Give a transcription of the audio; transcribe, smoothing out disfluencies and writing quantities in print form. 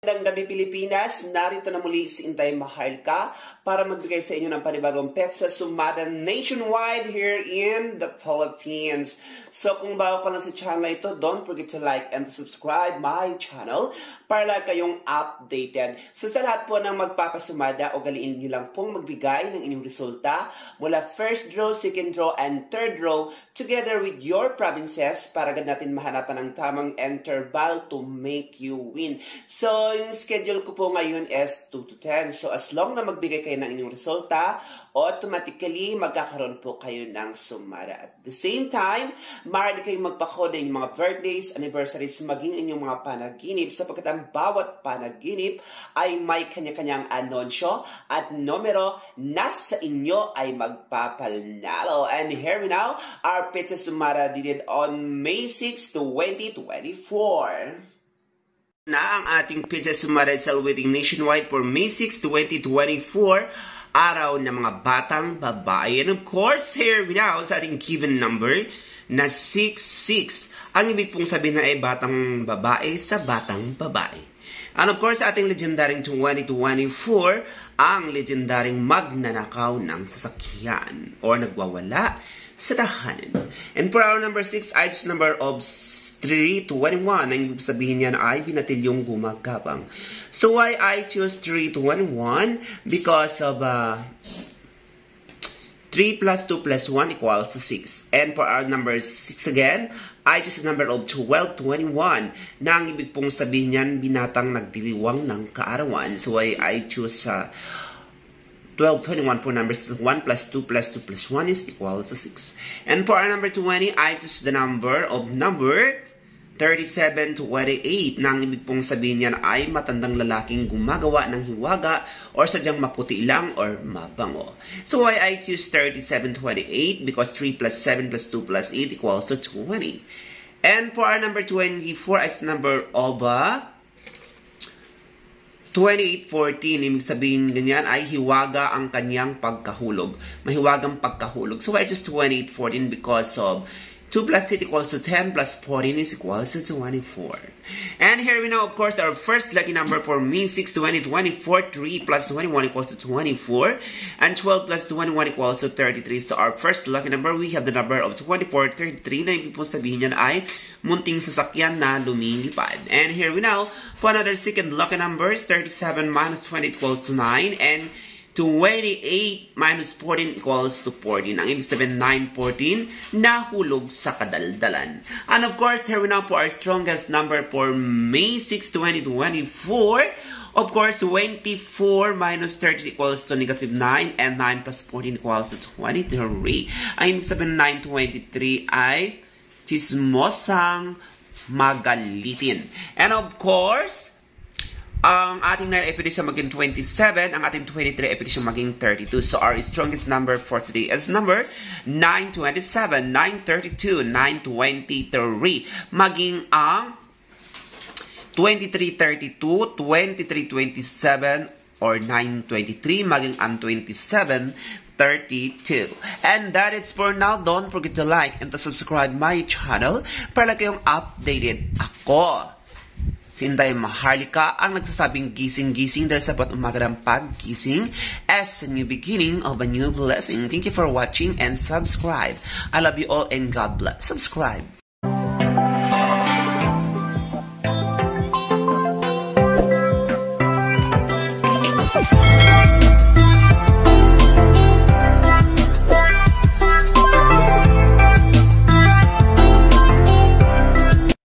Magandang gabi Pilipinas, narito na muli si Inday Maharlika para magbigay sa inyo ng panibagong petsa sumada nationwide here in the Philippines. So kung bago pa lang sa channel na ito, don't forget to like and subscribe my channel para lang kayong updated. So sa lahat po ng magpapasumada, ugaliin nyo lang pong magbigay ng inyong resulta mula first draw, second draw, and third draw together with your provinces para agad natin mahanapan ng tamang interval to make you win. So yung schedule ko po ngayon is 2 to 10. So as long na magbigay kayo ng inyong resulta, automatically magkakaroon po kayo ng sumada. At the same time, maaari kayong magpa-code yung mga birthdays, anniversaries, maging inyong mga panaginip sapagkat ang bawat panaginip ay may kanya-kanyang anunsyo at numero na sa inyo ay magpapalnalo. And here we now, our pizza sumada did on May 6, 2024. Na ang ating pizza sumada is waiting nationwide for May 6, 2024, araw ng mga batang babae. And of course, here we now sa ating given number na 66. Ang ibig pong sabihin na ay batang babae sa batang babae. And of course, sa ating legendaring 2024, ang legendaring magnanakaw ng sasakyan or nagwawala sa tahanan. And for our number 6, I choose number of 3 to 21. Ang ibig sabihin niya na ay binatilyong gumagapang. So why I choose 3 to 21? Because of 3 plus 2 plus 1 equals to 6. And for our number 6 again, I choose the number of 12 to 21. Na ang ibig pong sabihin niyan, binatang nagdiriwang ng kaarawan. So why I choose 1221 for numbers 1 plus 2 plus 2 plus 1 is equals to 6. And for our number 20, I choose the number of number 37 to 28. Na ang ibig pong sabihin niyan ay matandang lalaking gumagawa ng hiwaga or sadyang maputi lang or mabango. So why I choose 37 to 28? Because 3 plus 7 plus 2 plus 8 equals to 20. And for our number 24, I choose the number of 2814, ibig sabihin ganyan ay hiwaga ang kanyang pagkahulog. Mahiwagang pagkahulog. So I just 2814 because of 2 plus 8 equals to 10 plus 14 is equals to 24. And here we know, of course, our first lucky number for me, 6, 20, 24, 3 plus 21 equals to 24, and 12 plus 21 equals to 33. So our first lucky number, we have the number of 24, 33, na ibig po sabihin yan ay munting sasakyan na lumilipad. And here we know, for another second lucky number, 37 minus 20 equals to 9, and 28 minus 14 equals to 14. Ang ibig sabihin, 914, nahulog sa kadaldalan. And of course, here we now for our strongest number for May 6, 2024. Of course, 24 minus 30 equals to negative 9, and 9 plus 14 equals to 23. Ang ibig sabihin, 923 ay chismosang magalitin. And of course, ang ating 9 ay pwede siya maging 27, ang ating 23 ay pwede siya maging 32. So our strongest number for today is number 927, 932, 923. Maging ang 2332, 2327, or 923, maging ang 2732. And that is for now. Don't forget to like and to subscribe my channel para lang kayong updated. Ako si Inday Maharlika ang nagsasabing gising-gising dahil sapat umaga ng paggising as a new beginning of a new blessing. Thank you for watching and subscribe. I love you all and God bless. Subscribe.